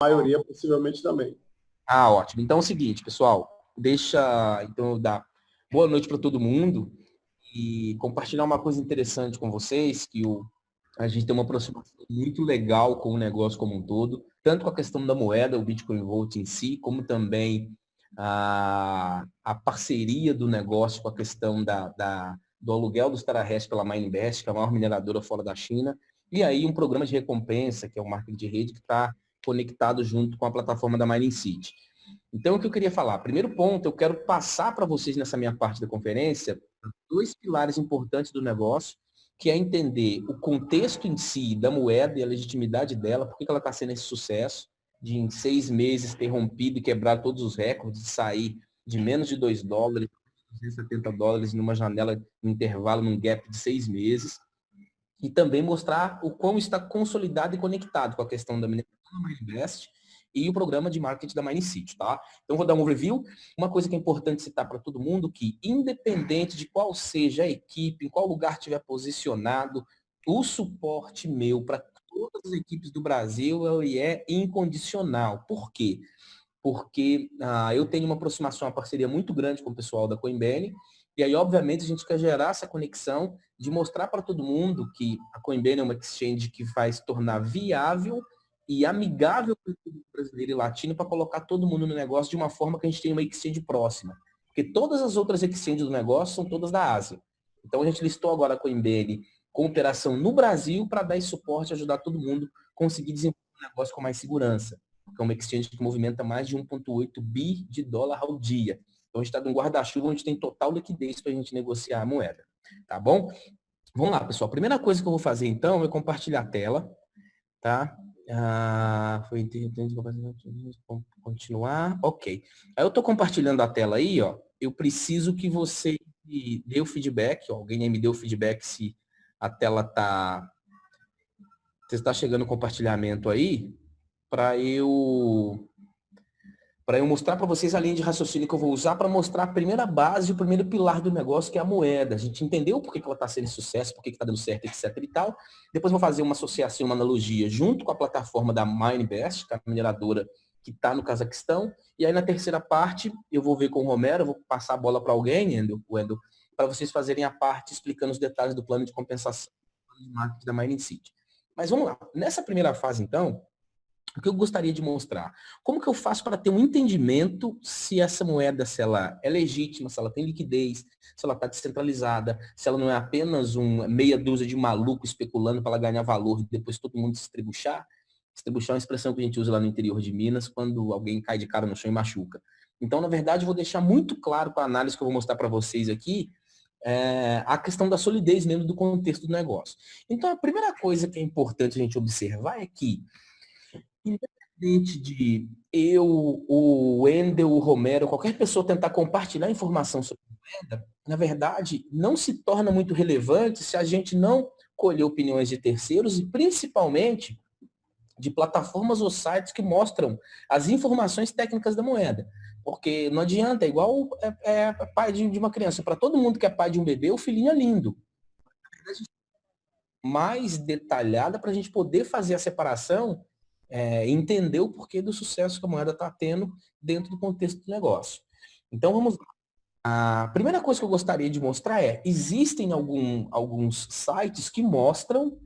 maioria possivelmente também. Ah, ótimo. Então é o seguinte, pessoal, deixa então eu dar boa noite para todo mundo e compartilhar uma coisa interessante com vocês, a gente tem uma aproximação muito legal com o negócio como um todo, tanto com a questão da moeda, o Bitcoin Vault em si, como também a parceria do negócio com a questão do aluguel dos terahash pela MineBest, que é a maior mineradora fora da China, e aí um programa de recompensa, que é o marketing de rede, que está conectado junto com a plataforma da Mining City. Então, o que eu queria falar? Primeiro ponto, eu quero passar para vocês nessa minha parte da conferência dois pilares importantes do negócio, que é entender o contexto em si da moeda e a legitimidade dela, por que ela está sendo esse sucesso, de em 6 meses ter rompido e quebrado todos os recordes, de sair de menos de $2, $270 numa janela, num intervalo, num gap de 6 meses, e também mostrar o quão está consolidado e conectado com a questão da mineração da MineBest e o programa de marketing da MineCity, tá? Então, vou dar um review. Uma coisa que é importante citar para todo mundo, que independente de qual seja a equipe, em qual lugar estiver posicionado, o suporte meu para todas as equipes do Brasil ele é incondicional. Por quê? Porque eu tenho uma aproximação, uma parceria muito grande com o pessoal da Coinbase, e aí, obviamente, a gente quer gerar essa conexão de mostrar para todo mundo que a Coinbase é uma exchange que vai se tornar viável e amigável para o público brasileiro e latino para colocar todo mundo no negócio de uma forma que a gente tenha uma exchange próxima. Porque todas as outras exchanges do negócio são todas da Ásia. Então, a gente listou agora a Coinbase com operação no Brasil para dar esse suporte e ajudar todo mundo a conseguir desenvolver o negócio com mais segurança, que é uma exchange que movimenta mais de 1,8 bi de dólar ao dia. Então, a gente está num guarda-chuva onde tem total liquidez para a gente negociar a moeda. Tá bom? Vamos lá, pessoal. A primeira coisa que eu vou fazer, então, é compartilhar a tela. Tá? Foi interessante. Continuar. Ok. Aí eu estou compartilhando a tela aí, ó. Eu preciso que você me dê o feedback. Ó. Alguém aí me dê o feedback se a tela está... Se está chegando o compartilhamento aí, para eu mostrar para vocês a linha de raciocínio que eu vou usar para mostrar a primeira base, o primeiro pilar do negócio, que é a moeda. A gente entendeu por que ela está sendo sucesso, por que está dando certo, etc. e tal. Depois vou fazer uma associação, uma analogia junto com a plataforma da MineBest, que é a mineradora que está no Cazaquistão. E aí na terceira parte, eu vou ver com o Romero, eu vou passar a bola para alguém, Wendel, para vocês fazerem a parte explicando os detalhes do plano de compensação de marketing da Mining City. Mas vamos lá. Nessa primeira fase, então, o que eu gostaria de mostrar? Como que eu faço para ter um entendimento se essa moeda, se ela é legítima, se ela tem liquidez, se ela está descentralizada, se ela não é apenas uma meia dúzia de maluco especulando para ela ganhar valor e depois todo mundo se estribuchar? Estribuchar é uma expressão que a gente usa lá no interior de Minas quando alguém cai de cara no chão e machuca. Então, na verdade, eu vou deixar muito claro com a análise que eu vou mostrar para vocês aqui, a questão da solidez mesmo do contexto do negócio. Então, a primeira coisa que é importante a gente observar é que independente de eu, o Wendel, o Romero, qualquer pessoa tentar compartilhar informação sobre moeda, na verdade, não se torna muito relevante se a gente não colher opiniões de terceiros e principalmente de plataformas ou sites que mostram as informações técnicas da moeda. Porque não adianta, é igual pai de uma criança. Para todo mundo que é pai de um bebê, o filhinho é lindo. Mais detalhada para a gente poder fazer a separação, entender o porquê do sucesso que a moeda está tendo dentro do contexto do negócio. Então vamos lá. A primeira coisa que eu gostaria de mostrar existem alguns sites que mostram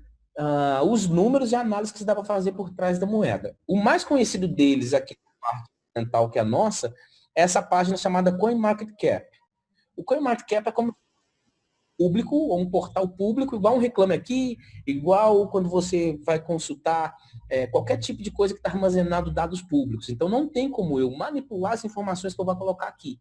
os números e a análise que se dá para fazer por trás da moeda. O mais conhecido deles aqui na parte ocidental, que é a nossa, é essa página chamada CoinMarketCap. O CoinMarketCap é como público, ou um portal público, igual um Reclame Aqui, igual quando você vai consultar qualquer tipo de coisa que está armazenado dados públicos. Então não tem como eu manipular as informações que eu vou colocar aqui.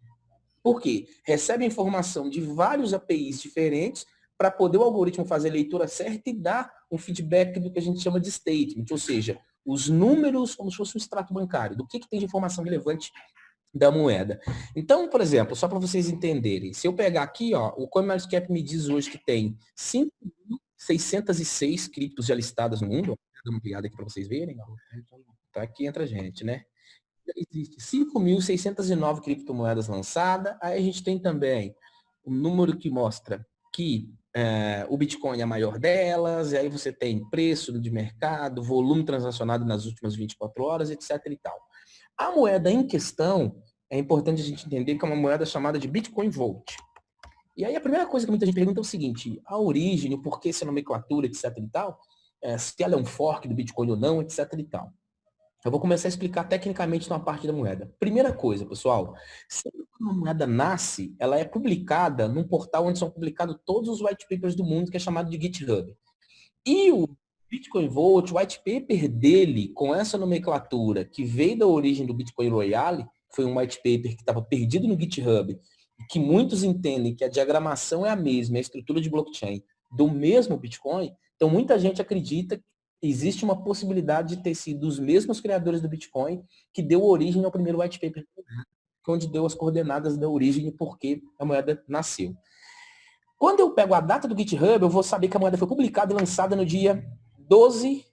Por quê? Recebe informação de vários APIs diferentes para poder o algoritmo fazer a leitura certa e dar um feedback do que a gente chama de statement, ou seja, os números como se fosse um extrato bancário, do que tem de informação relevante da moeda. Então, por exemplo, só para vocês entenderem, se eu pegar aqui, ó, o CoinMarketCap me diz hoje que tem 5.606 criptos já listadas no mundo. Vou dar uma olhada aqui para vocês verem. Tá aqui entre a gente, né? Existe 5.609 criptomoedas lançadas. Aí a gente tem também um número que mostra que o Bitcoin é a maior delas, e aí você tem preço de mercado, volume transacionado nas últimas 24 horas, etc. e tal. A moeda em questão, é importante a gente entender que é uma moeda chamada de Bitcoin Volt. E aí a primeira coisa que muita gente pergunta é o seguinte, a origem, o porquê essa nomenclatura, etc. e tal, se ela é um fork do Bitcoin ou não, etc. e tal. Eu vou começar a explicar tecnicamente uma parte da moeda. Primeira coisa, pessoal, sempre que uma moeda nasce, ela é publicada num portal onde são publicados todos os white papers do mundo, que é chamado de GitHub. E o Bitcoin Vault, o white paper dele, com essa nomenclatura, que veio da origem do Bitcoin Royale, foi um white paper que estava perdido no GitHub, e que muitos entendem que a diagramação é a mesma, a estrutura de blockchain do mesmo Bitcoin, então muita gente acredita que existe uma possibilidade de ter sido os mesmos criadores do Bitcoin que deu origem ao primeiro white paper, onde deu as coordenadas da origem e por que a moeda nasceu. Quando eu pego a data do GitHub, eu vou saber que a moeda foi publicada e lançada no dia 12,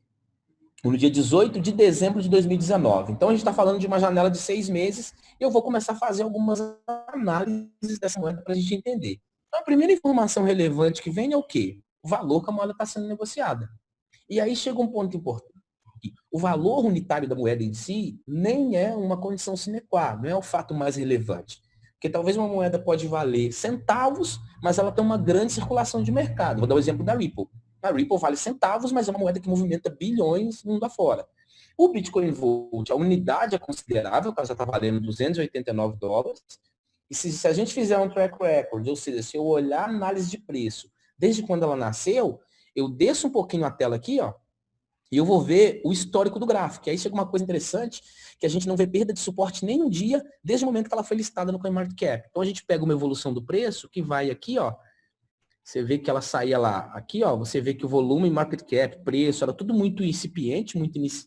ou no dia 18 de dezembro de 2019. Então, a gente está falando de uma janela de 6 meses e eu vou começar a fazer algumas análises dessa moeda para a gente entender. Então, a primeira informação relevante que vem é o quê? O valor que a moeda está sendo negociada. E aí chega um ponto importante. O valor unitário da moeda em si nem é uma condição sine qua, não é o fato mais relevante. Porque talvez uma moeda pode valer centavos, mas ela tem uma grande circulação de mercado. Vou dar o exemplo da Ripple. A Ripple vale centavos, mas é uma moeda que movimenta bilhões no mundo afora. O Bitcoin Volt, a unidade é considerável, ela já está valendo $289. E se a gente fizer um track record, ou seja, se eu olhar a análise de preço desde quando ela nasceu, eu desço um pouquinho a tela aqui, ó, e eu vou ver o histórico do gráfico. E aí chega uma coisa interessante, que a gente não vê perda de suporte nem um dia, desde o momento que ela foi listada no CoinMarketCap. Então a gente pega uma evolução do preço, que vai aqui, ó, você vê que ela saía lá, aqui, ó, você vê que o volume, market cap, preço, era tudo muito incipiente,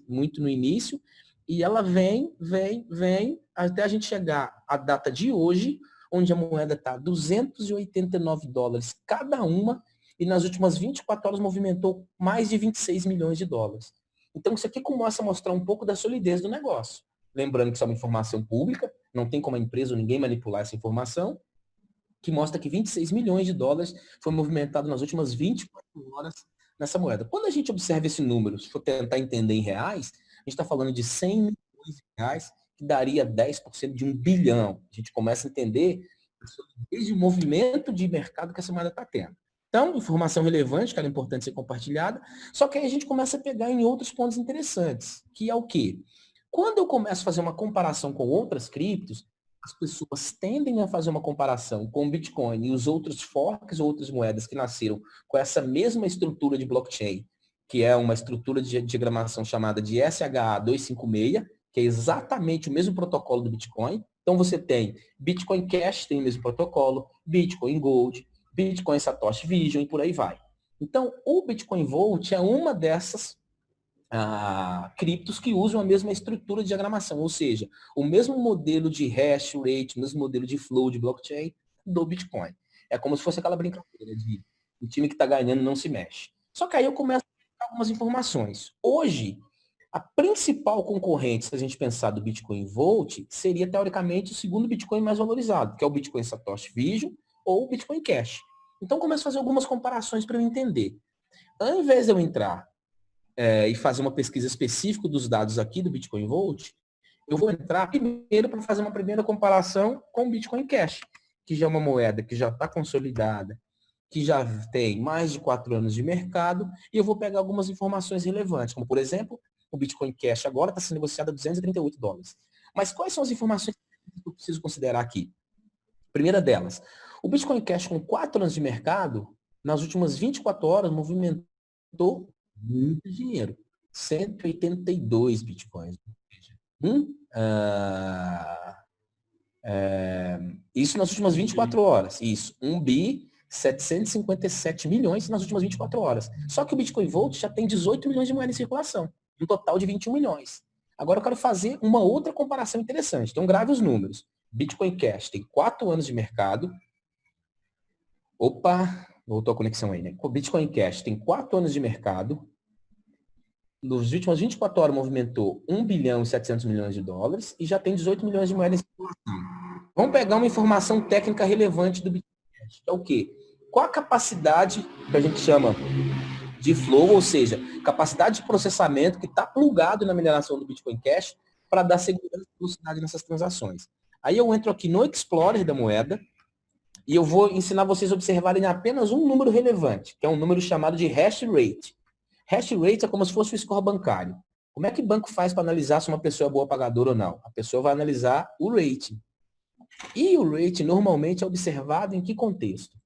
muito no início, e ela vem, até a gente chegar à data de hoje, onde a moeda está $289 cada uma, e nas últimas 24 horas movimentou mais de 26 milhões de dólares. Então isso aqui começa a mostrar um pouco da solidez do negócio. Lembrando que isso é uma informação pública, não tem como a empresa ou ninguém manipular essa informação, que mostra que 26 milhões de dólares foi movimentado nas últimas 24 horas nessa moeda. Quando a gente observa esse número, se for tentar entender em reais, a gente está falando de 100 milhões de reais, que daria 10% de 1 bilhão. A gente começa a entender desde o movimento de mercado que essa moeda está tendo. Então, informação relevante, que era importante ser compartilhada, só que aí a gente começa a pegar em outros pontos interessantes, que é o quê? Quando eu começo a fazer uma comparação com outras criptos, as pessoas tendem a fazer uma comparação com o Bitcoin e os outros forks, outras moedas que nasceram com essa mesma estrutura de blockchain, que é uma estrutura de diagramação chamada de SHA-256, que é exatamente o mesmo protocolo do Bitcoin. Então você tem Bitcoin Cash, tem o mesmo protocolo, Bitcoin Gold, Bitcoin Satoshi Vision e por aí vai. Então o Bitcoin Vault é uma dessas criptos que usam a mesma estrutura de diagramação, ou seja, o mesmo modelo de hash rate, o mesmo modelo de flow de blockchain do Bitcoin. É como se fosse aquela brincadeira de o time que está ganhando não se mexe. Só que aí eu começo a dar algumas informações. Hoje, a principal concorrente, se a gente pensar do Bitcoin Vault, seria teoricamente o segundo Bitcoin mais valorizado, que é o Bitcoin Satoshi Vision ou o Bitcoin Cash. Então, começo a fazer algumas comparações para eu entender. Ao invés de eu entrar e fazer uma pesquisa específica dos dados aqui do Bitcoin Vault, eu vou entrar primeiro para fazer uma primeira comparação com o Bitcoin Cash, que já é uma moeda que já está consolidada, que já tem mais de 4 anos de mercado, e eu vou pegar algumas informações relevantes, como, por exemplo, o Bitcoin Cash agora está sendo negociado a $238. Mas quais são as informações que eu preciso considerar aqui? Primeira delas, o Bitcoin Cash com 4 anos de mercado, nas últimas 24 horas, movimentou muito dinheiro. 182 bitcoins. Isso nas últimas 24 horas. Isso. 1 bi, 757 milhões nas últimas 24 horas. Só que o Bitcoin Vault já tem 18 milhões de moedas em circulação. Um total de 21 milhões. Agora eu quero fazer uma outra comparação interessante. Então grave os números. Bitcoin Cash tem 4 anos de mercado. Opa, voltou a conexão aí, né? O Bitcoin Cash tem 4 anos de mercado. Nos últimos 24 horas movimentou 1 bilhão e 700 milhões de dólares e já tem 18 milhões de moedas em circulação. Vamos pegar uma informação técnica relevante do Bitcoin Cash, que é o quê? qual a capacidade que a gente chama de flow, ou seja, capacidade de processamento que está plugado na mineração do Bitcoin Cash para dar segurança e velocidade nessas transações. Aí eu entro aqui no Explorer da moeda e eu vou ensinar vocês a observarem apenas um número relevante, que é um número chamado de hash rate. Hash rate é como se fosse o score bancário. Como é que o banco faz para analisar se uma pessoa é boa pagadora ou não? A pessoa vai analisar o rating. E o rating normalmente é observado em que contexto?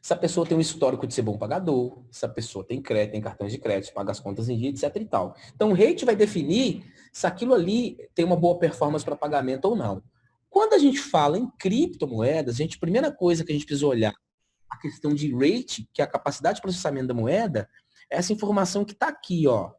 Se a pessoa tem um histórico de ser bom pagador, se a pessoa tem crédito, tem cartões de crédito, paga as contas em dia, etc e tal. Então, o rate vai definir se aquilo ali tem uma boa performance para pagamento ou não. Quando a gente fala em criptomoedas, a primeira coisa que a gente precisa olhar, a questão de rate, que é a capacidade de processamento da moeda, é essa informação que está aqui, ó.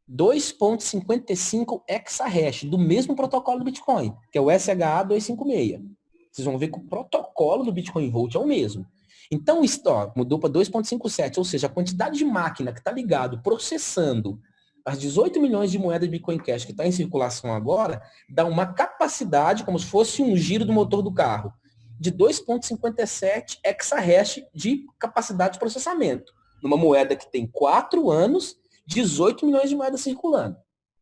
2,55 exahash, do mesmo protocolo do Bitcoin, que é o SHA-256. Vocês vão ver que o protocolo do Bitcoin Vault é o mesmo. Então, isso mudou para 2,57, ou seja, a quantidade de máquina que está ligado, processando as 18 milhões de moedas de Bitcoin Cash que está em circulação agora, dá uma capacidade, como se fosse um giro do motor do carro, de 2,57 exahash de capacidade de processamento. Numa moeda que tem 4 anos, 18 milhões de moedas circulando.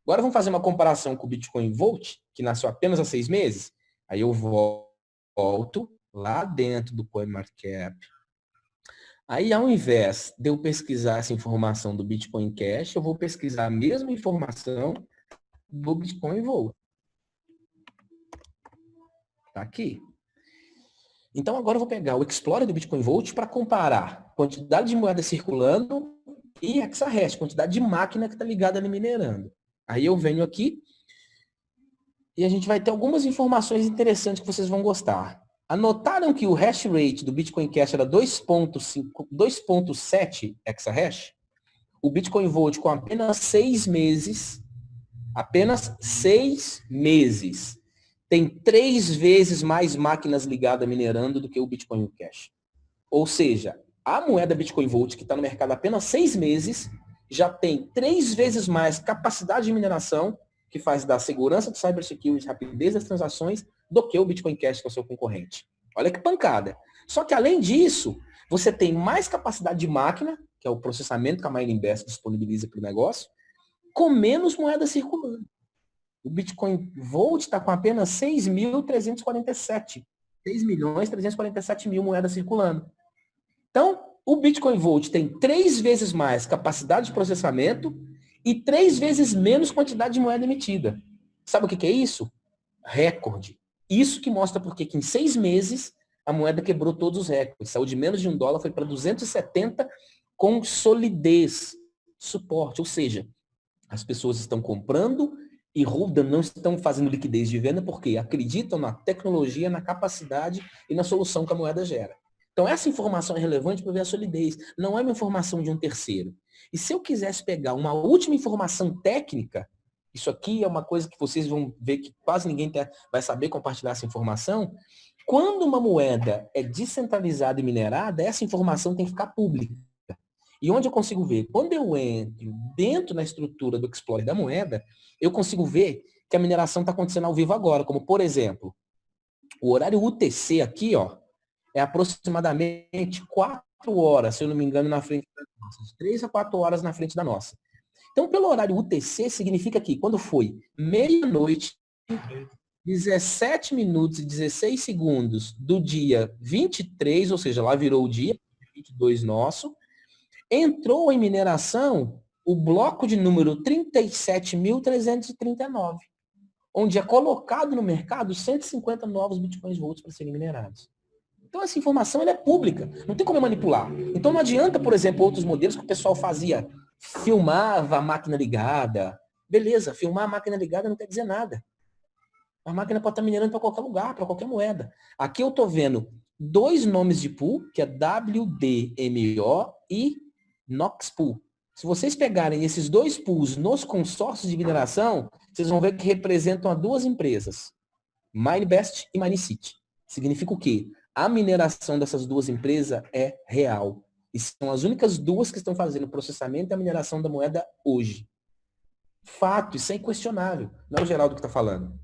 Agora vamos fazer uma comparação com o Bitcoin Vault, que nasceu apenas há 6 meses. Aí eu volto lá dentro do CoinMarketCap. Aí, ao invés de eu pesquisar essa informação do Bitcoin Cash, eu vou pesquisar a mesma informação do Bitcoin Vault. Tá aqui. Então, agora eu vou pegar o Explorer do Bitcoin Vault para comparar quantidade de moeda circulando e exahash, quantidade de máquina que está ligada ali minerando. Aí eu venho aqui e a gente vai ter algumas informações interessantes que vocês vão gostar. Anotaram que o hash rate do Bitcoin Cash era 2,7 exahash? O Bitcoin Vault, com apenas 6 meses, tem 3 vezes mais máquinas ligadas minerando do que o Bitcoin Cash. Ou seja, a moeda Bitcoin Vault, que está no mercado há apenas 6 meses, já tem 3 vezes mais capacidade de mineração, que faz da segurança do cybersecurity, rapidez das transações, do que o Bitcoin Cash, que é o seu concorrente. Olha que pancada. Só que, além disso, você tem mais capacidade de máquina, que é o processamento que a Mining Best disponibiliza para o negócio, com menos moedas circulando. O Bitcoin Vault está com apenas 6.347. 6.347.000 moedas circulando. Então, o Bitcoin Vault tem 3 vezes mais capacidade de processamento e 3 vezes menos quantidade de moeda emitida. Sabe o que é isso? Recorde. Isso que mostra porque que em 6 meses a moeda quebrou todos os recordes. Saiu de menos de $1, foi para 270 com solidez, suporte. Ou seja, as pessoas estão comprando e rodando, não estão fazendo liquidez de venda porque acreditam na tecnologia, na capacidade e na solução que a moeda gera. Então, essa informação é relevante para ver a solidez. Não é uma informação de um terceiro. E se eu quisesse pegar uma última informação técnica, isso aqui é uma coisa que vocês vão ver que quase ninguém vai saber compartilhar essa informação. Quando uma moeda é descentralizada e minerada, essa informação tem que ficar pública. E onde eu consigo ver? Quando eu entro dentro da estrutura do Explorer da moeda, eu consigo ver que a mineração está acontecendo ao vivo agora. Como, por exemplo, o horário UTC aqui, ó, é aproximadamente 4 horas, se eu não me engano, na frente da nossa. 3 a 4 horas na frente da nossa. Então, pelo horário UTC, significa que quando foi meia-noite, 17 minutos e 16 segundos do dia 23, ou seja, lá virou o dia 22 nosso, entrou em mineração o bloco de número 37.339, onde é colocado no mercado 150 novos Bitcoins Vaults para serem minerados. Então, essa informação ela é pública, não tem como manipular. Então, não adianta, por exemplo, outros modelos que o pessoal fazia, filmava a máquina ligada. Beleza, filmar a máquina ligada não quer dizer nada. A máquina pode estar minerando para qualquer lugar, para qualquer moeda. Aqui eu estou vendo 2 nomes de pool, que é WDMO e Nox Pool. Se vocês pegarem esses 2 pools nos consórcios de mineração, vocês vão ver que representam a 2 empresas, Minebest e Minecity. Significa o quê? A mineração dessas 2 empresas é real. E são as únicas 2 que estão fazendo o processamento e a mineração da moeda hoje. Fato, isso é inquestionável. Não é o Geraldo que está falando.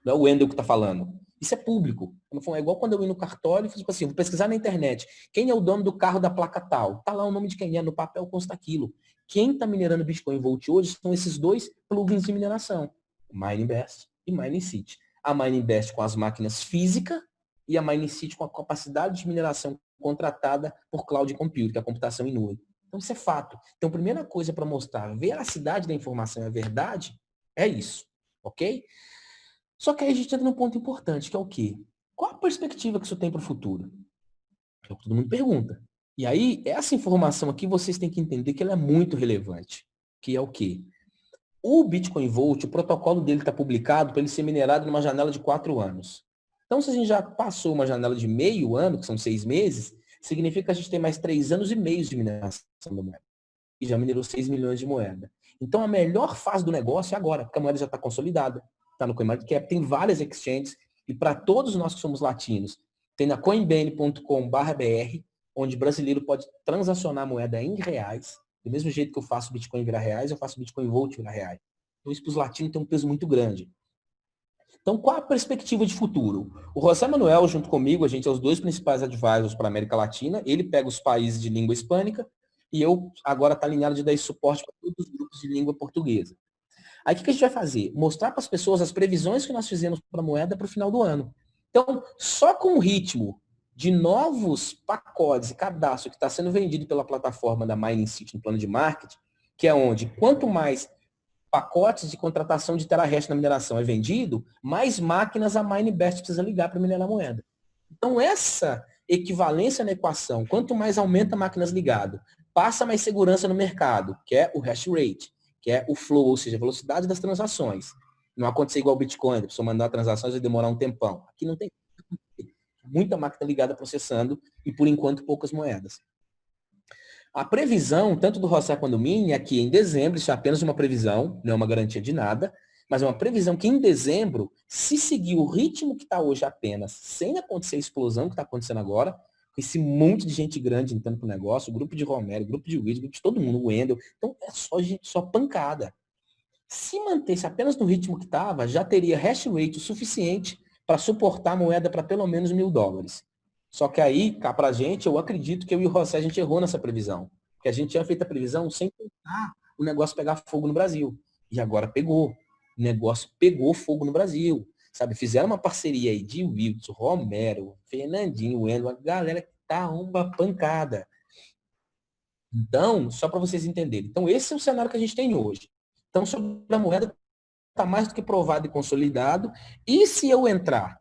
Não é o Wendel que está falando. Isso é público. É igual quando eu ia no cartório e tipo assim, vou pesquisar na internet. Quem é o dono do carro da placa tal? Tá lá o nome de quem é, no papel consta aquilo. Quem está minerando Bitcoin Vault hoje são esses dois plugins de mineração. O MineInvest e MineCity. A MineInvest com as máquinas físicas e a MineCity com a capacidade de mineração contratada por Cloud Computing, que é a computação em nuvem. Então isso é fato. Então a primeira coisa para mostrar a veracidade da informação e a verdade é isso, ok? Só que aí a gente entra num ponto importante, que é o quê? Qual a perspectiva que isso tem para o futuro? É o que todo mundo pergunta. E aí, essa informação aqui, vocês têm que entender que ela é muito relevante. Que é o quê? O Bitcoin Vault, o protocolo dele está publicado para ele ser minerado numa janela de 4 anos. Então, se a gente já passou uma janela de meio ano, que são 6 meses, significa que a gente tem mais 3 anos e meio de mineração da moeda. E já minerou 6 milhões de moeda. Então, a melhor fase do negócio é agora, porque a moeda já está consolidada, está no CoinMarketCap, tem várias exchanges, e para todos nós que somos latinos, tem na coinbase.com.br, onde o brasileiro pode transacionar a moeda em reais. Do mesmo jeito que eu faço Bitcoin virar reais, eu faço Bitcoin Volt virar reais. Então, isso para os latinos tem um peso muito grande. Então, qual a perspectiva de futuro? O José Manuel, junto comigo, a gente é os dois principais advisors para a América Latina. Ele pega os países de língua hispânica e eu agora está alinhado de dar esse suporte para todos os grupos de língua portuguesa. Aí, o que a gente vai fazer? Mostrar para as pessoas as previsões que nós fizemos para a moeda para o final do ano. Então, só com o ritmo de novos pacotes e cadastro que está sendo vendido pela plataforma da Mining City no plano de marketing, que é onde quanto mais pacotes de contratação de terahash na mineração é vendido, mais máquinas a MineInvest precisa ligar para minerar a moeda. Então, essa equivalência na equação, quanto mais aumenta máquinas ligadas, passa mais segurança no mercado, que é o hash rate, que é o flow, ou seja, a velocidade das transações. Não acontecer igual o Bitcoin, a pessoa mandar transações vai demorar um tempão. Aqui não tem muita máquina ligada processando e, por enquanto, poucas moedas. A previsão, tanto do José quanto do Mini, é que em dezembro, isso é apenas uma previsão, não é uma garantia de nada, mas é uma previsão que em dezembro, se seguir o ritmo que está hoje apenas, sem acontecer a explosão que está acontecendo agora, com esse monte de gente grande entrando para o negócio, grupo de Romero, grupo de Wiz, grupo de todo mundo, o Wendel, então é só gente, só pancada. Se mantesse apenas no ritmo que estava, já teria hash rate o suficiente para suportar a moeda para pelo menos $1.000. Só que aí, cá pra gente, eu acredito que eu e o José, a gente errou nessa previsão. Porque a gente tinha feito a previsão sem tentar o negócio pegar fogo no Brasil. E agora pegou. O negócio pegou fogo no Brasil. Sabe, fizeram uma parceria aí de Wilson, Romero, Fernandinho, Wendel, a galera que tá uma pancada. Então, só para vocês entenderem. Então, esse é o cenário que a gente tem hoje. Então, sobre a moeda, está mais do que provado e consolidado. E se eu entrar,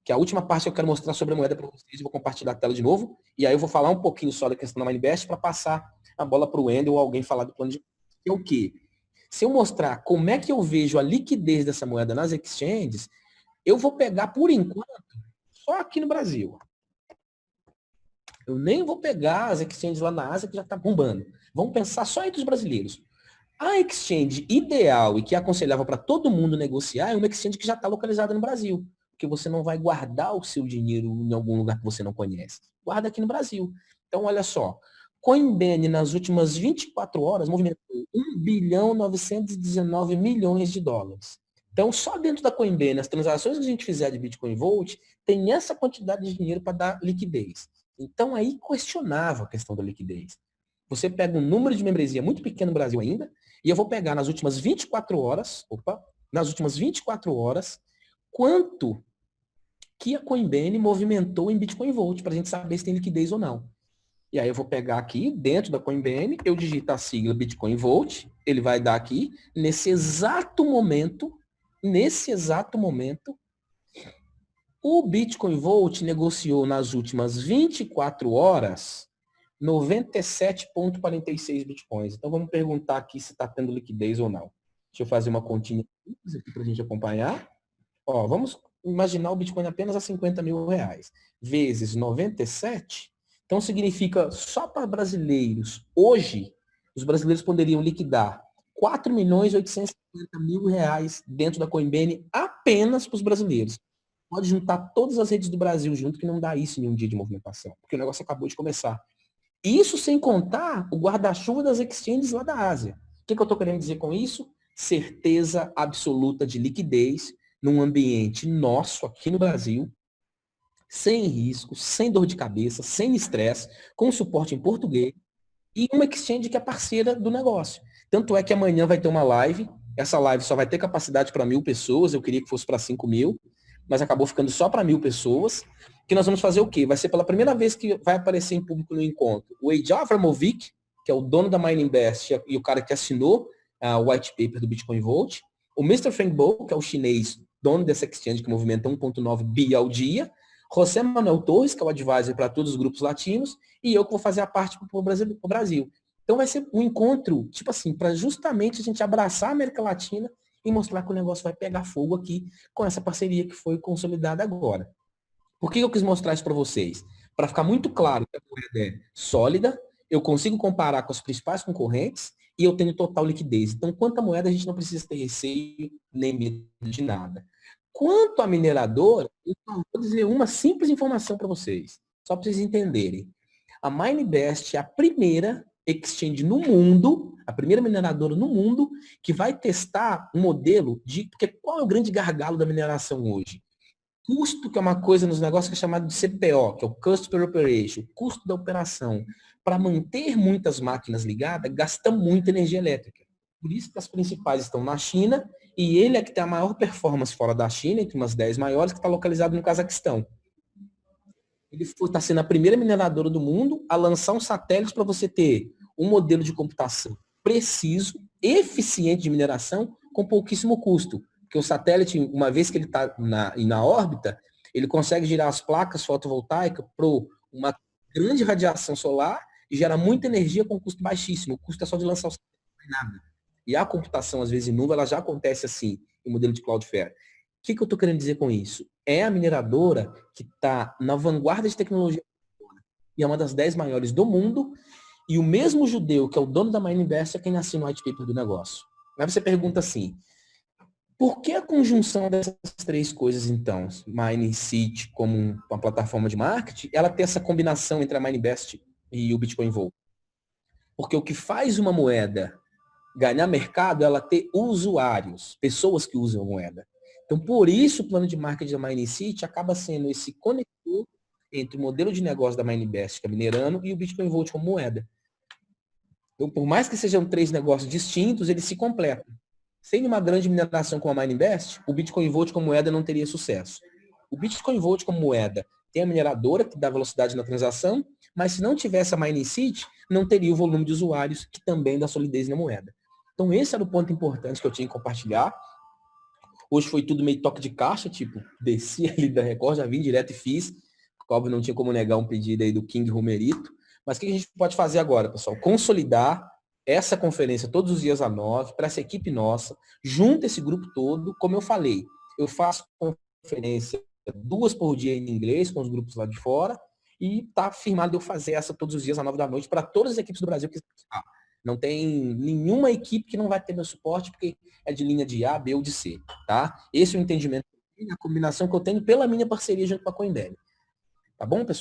que é a última parte que eu quero mostrar sobre a moeda para vocês, eu vou compartilhar a tela de novo, e aí eu vou falar um pouquinho só da questão da MineInvest para passar a bola para o Wendel ou alguém falar do plano de... Que é o quê? Se eu mostrar como é que eu vejo a liquidez dessa moeda nas exchanges, eu vou pegar, por enquanto, só aqui no Brasil. Eu nem vou pegar as exchanges lá na Ásia, que já está bombando. Vamos pensar só entre os brasileiros. A exchange ideal e que é aconselhável para todo mundo negociar é uma exchange que já está localizada no Brasil. Porque você não vai guardar o seu dinheiro em algum lugar que você não conhece. Guarda aqui no Brasil. Então, olha só. Coinbase, nas últimas 24 horas, movimentou 1.919 milhões de dólares. Então, só dentro da Coinbase, as transações que a gente fizer de Bitcoin Vault, tem essa quantidade de dinheiro para dar liquidez. Então, aí questionava a questão da liquidez. Você pega um número de membresia muito pequeno no Brasil ainda, e eu vou pegar nas últimas 24 horas, quanto que a Coinbase movimentou em Bitcoin Vault, para a gente saber se tem liquidez ou não. E aí eu vou pegar aqui, dentro da Coinbase, eu digito a sigla Bitcoin Vault, ele vai dar aqui, nesse exato momento, o Bitcoin Vault negociou nas últimas 24 horas 97,46 bitcoins. Então vamos perguntar aqui se está tendo liquidez ou não. Deixa eu fazer uma continha aqui para a gente acompanhar. Ó, vamos imaginar o Bitcoin apenas a R$50.000 vezes 97. Então significa só para brasileiros, hoje, os brasileiros poderiam liquidar R$4.850.000 dentro da Coinbase apenas para os brasileiros. Pode juntar todas as redes do Brasil junto, que não dá isso em um dia de movimentação, porque o negócio acabou de começar. Isso sem contar o guarda-chuva das exchanges lá da Ásia. O que eu estou querendo dizer com isso? Certeza absoluta de liquidez num ambiente nosso, aqui no Brasil, sem risco, sem dor de cabeça, sem estresse, com suporte em português, e uma exchange que é parceira do negócio. Tanto é que amanhã vai ter uma live, essa live só vai ter capacidade para 1.000 pessoas, eu queria que fosse para 5.000, mas acabou ficando só para 1.000 pessoas, que nós vamos fazer o quê? Vai ser pela primeira vez que vai aparecer em público no encontro o Eiji Avramovic, que é o dono da Mindinvest e o cara que assinou o white paper do Bitcoin Vault, o Mr. Feng Bo, que é o chinês, dono dessa exchange que movimenta 1,9 bi ao dia, José Manuel Torres, que é o advisor para todos os grupos latinos, e eu que vou fazer a parte para o Brasil. Então vai ser um encontro, tipo assim, para justamente a gente abraçar a América Latina e mostrar que o negócio vai pegar fogo aqui com essa parceria que foi consolidada agora. Por que eu quis mostrar isso para vocês? Para ficar muito claro que a moeda é sólida, eu consigo comparar com os principais concorrentes e eu tenho total liquidez. Então, quanto à moeda, a gente não precisa ter receio nem medo de nada. Quanto à mineradora, eu vou dizer uma simples informação para vocês, só para vocês entenderem. A Minebest é a primeira exchange no mundo, a primeira mineradora no mundo, que vai testar um modelo de... Porque qual é o grande gargalo da mineração hoje? Custo, que é uma coisa nos negócios que é chamado de CPO, que é o Cost per Operation, custo da operação. Para manter muitas máquinas ligadas, gasta muita energia elétrica. Por isso que as principais estão na China, e ele é que tem a maior performance fora da China, entre umas 10 maiores, que está localizado no Cazaquistão. Ele está sendo a primeira mineradora do mundo a lançar um satélite para você ter um modelo de computação preciso, eficiente de mineração, com pouquíssimo custo. Porque o satélite, uma vez que ele está na órbita, ele consegue girar as placas fotovoltaicas para uma grande radiação solar e gera muita energia com custo baixíssimo. O custo é só de lançar o satélite, não é nada. E a computação, às vezes, em nuvem, ela já acontece assim, em modelo de Cloudflare. O que eu estou querendo dizer com isso? É a mineradora que está na vanguarda de tecnologia e é uma das 10 maiores do mundo, e o mesmo judeu, que é o dono da Mindinvest, é quem assina o white paper do negócio. Aí você pergunta assim, por que a conjunção dessas três coisas, então, Mining City como uma plataforma de marketing, ela tem essa combinação entre a Mindinvest e o Bitcoin Vault? Porque o que faz uma moeda ganhar mercado é ela ter usuários, pessoas que usam a moeda. Então, por isso, o plano de marketing da Mining City acaba sendo esse conector entre o modelo de negócio da Mindinvest, que é minerando, e o Bitcoin Vault como moeda. Então, por mais que sejam três negócios distintos, eles se completam. Sem uma grande mineração como a Mindinvest, o Bitcoin Vault como moeda não teria sucesso. O Bitcoin Vault como moeda tem a mineradora, que dá velocidade na transação, mas se não tivesse a Mining City, não teria o volume de usuários, que também dá solidez na moeda. Então, esse era o ponto importante que eu tinha que compartilhar. Hoje foi tudo meio toque de caixa, tipo, desci ali da Record, já vim direto e fiz. Óbvio, não tinha como negar um pedido aí do King Romerito. Mas o que a gente pode fazer agora, pessoal? Consolidar essa conferência todos os dias às 9, para essa equipe nossa, junta esse grupo todo. Como eu falei, eu faço conferência 2 por dia em inglês, com os grupos lá de fora, e tá firmado de eu fazer essa todos os dias às 9 da noite para todas as equipes do Brasil que estão. Não tem nenhuma equipe que não vai ter meu suporte, porque é de linha de A, B ou de C, tá? Esse é o entendimento, a combinação que eu tenho pela minha parceria junto com a Coinbase. Tá bom, pessoal?